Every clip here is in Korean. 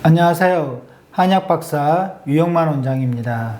안녕하세요. 한약박사 유영만 원장입니다.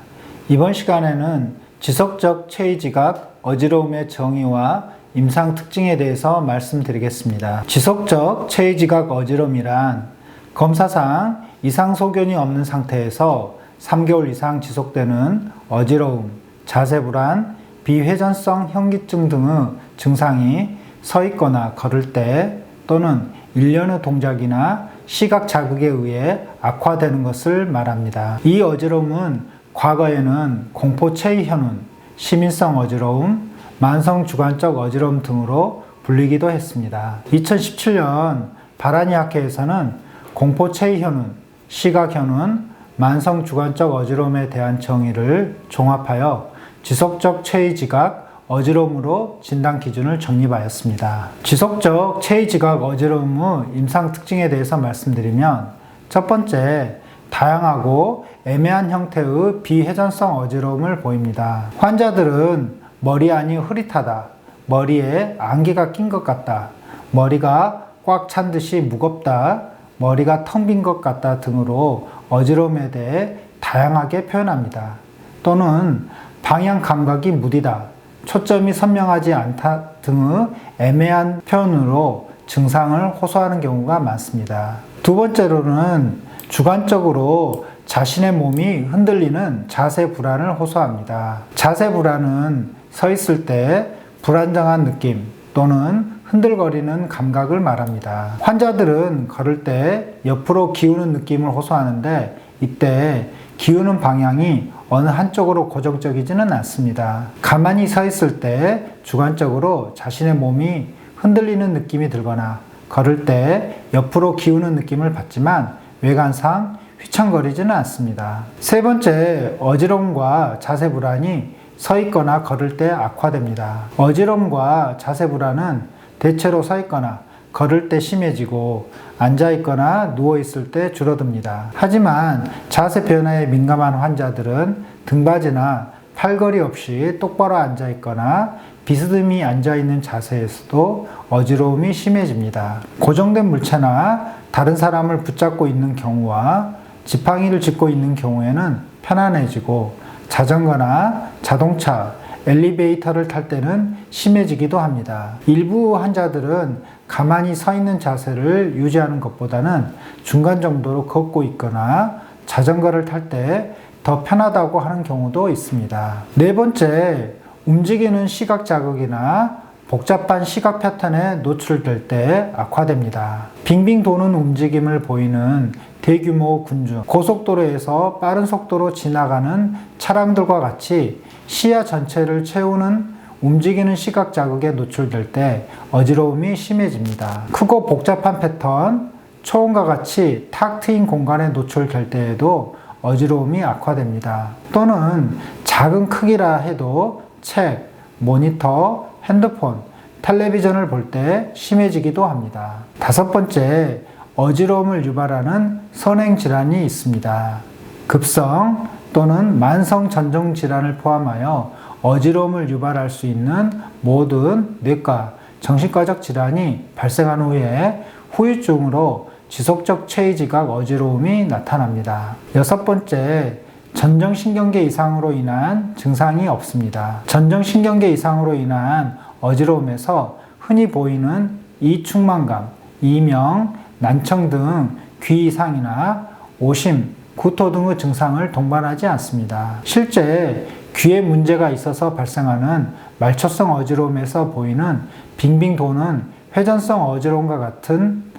이번 시간에는 지속적 체위지각 어지러움의 정의와 임상 특징에 대해서 말씀드리겠습니다. 지속적 체위지각 어지러움이란 검사상 이상 소견이 없는 상태에서 3개월 이상 지속되는 어지러움, 자세 불안, 비회전성 현기증 등의 증상이 서 있거나 걸을 때 또는 일련의 동작이나 시각 자극에 의해 악화되는 것을 말합니다. 이 어지러움은 과거에는 공포체위 현운, 시민성 어지러움, 만성 주관적 어지러움 등으로 불리기도 했습니다. 2017년 바라니 학회에서는 공포체위 현운, 시각 현운, 만성 주관적 어지러움에 대한 정의를 종합하여 지속적 체위지각 어지러움으로 진단 기준을 정립하였습니다. 지속적 체위지각 어지러움의 임상 특징에 대해서 말씀드리면, 첫 번째, 다양하고 애매한 형태의 비회전성 어지러움을 보입니다. 환자들은 머리 안이 흐릿하다, 머리에 안개가 낀 것 같다, 머리가 꽉 찬 듯이 무겁다, 머리가 텅 빈 것 같다 등으로 어지러움에 대해 다양하게 표현합니다. 또는 방향 감각이 무디다, 초점이 선명하지 않다 등의 애매한 표현으로 증상을 호소하는 경우가 많습니다. 두 번째로는 주관적으로 자신의 몸이 흔들리는 자세 불안을 호소합니다. 자세 불안은 서 있을 때 불안정한 느낌 또는 흔들거리는 감각을 말합니다. 환자들은 걸을 때 옆으로 기우는 느낌을 호소하는데, 이때 기우는 방향이 어느 한쪽으로 고정적이지는 않습니다. 가만히 서 있을 때 주관적으로 자신의 몸이 흔들리는 느낌이 들거나 걸을 때 옆으로 기우는 느낌을 받지만 외관상 휘청거리지는 않습니다. 세 번째, 어지러움과 자세 불안이 서 있거나 걸을 때 악화됩니다. 어지러움과 자세 불안은 대체로 서 있거나 걸을 때 심해지고 앉아 있거나 누워 있을 때 줄어듭니다. 하지만 자세 변화에 민감한 환자들은 등받이나 팔걸이 없이 똑바로 앉아 있거나 비스듬히 앉아 있는 자세에서도 어지러움이 심해집니다. 고정된 물체나 다른 사람을 붙잡고 있는 경우와 지팡이를 짚고 있는 경우에는 편안해지고, 자전거나 자동차, 엘리베이터를 탈 때는 심해지기도 합니다. 일부 환자들은 가만히 서 있는 자세를 유지하는 것보다는 중간 정도로 걷고 있거나 자전거를 탈 때 더 편하다고 하는 경우도 있습니다. 네 번째, 움직이는 시각 자극이나 복잡한 시각 패턴에 노출될 때 악화됩니다. 빙빙 도는 움직임을 보이는 대규모 군중, 고속도로에서 빠른 속도로 지나가는 차량들과 같이 시야 전체를 채우는 움직이는 시각 자극에 노출될 때 어지러움이 심해집니다. 크고 복잡한 패턴, 초음과 같이 탁 트인 공간에 노출될 때에도 어지러움이 악화됩니다. 또는 작은 크기라 해도 책, 모니터, 핸드폰, 텔레비전을 볼 때 심해지기도 합니다. 다섯 번째, 어지러움을 유발하는 선행질환이 있습니다. 급성 또는 만성 전정 질환을 포함하여 어지러움을 유발할 수 있는 모든 뇌과, 정신과적 질환이 발생한 후에 후유증으로 지속적 체위지각 어지러움이 나타납니다. 여섯 번째, 전정신경계 이상으로 인한 증상이 없습니다. 전정신경계 이상으로 인한 어지러움에서 흔히 보이는 이충만감, 이명, 난청 등 귀 이상이나 오심, 구토 등의 증상을 동반하지 않습니다. 실제 귀에 문제가 있어서 발생하는 말초성 어지러움에서 보이는 빙빙 도는 회전성 어지러움과 같은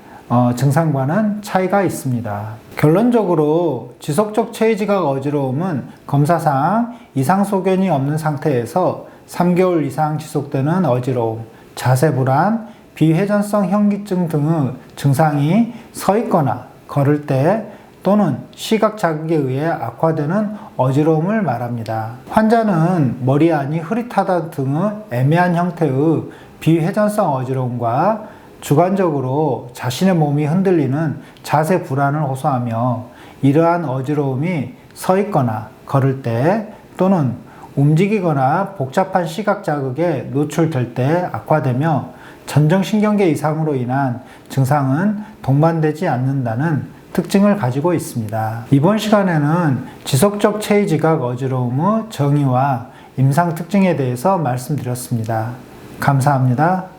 증상과는 차이가 있습니다. 결론적으로 지속적 체위지각 어지러움은 검사상 이상 소견이 없는 상태에서 3개월 이상 지속되는 어지러움, 자세 불안, 비회전성 현기증 등의 증상이 서 있거나 걸을 때 또는 시각 자극에 의해 악화되는 어지러움을 말합니다. 환자는 머리 안이 흐릿하다 등의 애매한 형태의 비회전성 어지러움과 주관적으로 자신의 몸이 흔들리는 자세 불안을 호소하며, 이러한 어지러움이 서 있거나 걸을 때 또는 움직이거나 복잡한 시각 자극에 노출될 때 악화되며, 전정신경계 이상으로 인한 증상은 동반되지 않는다는 특징을 가지고 있습니다. 이번 시간에는 지속적 체위지각 어지러움의 정의와 임상 특징에 대해서 말씀드렸습니다. 감사합니다.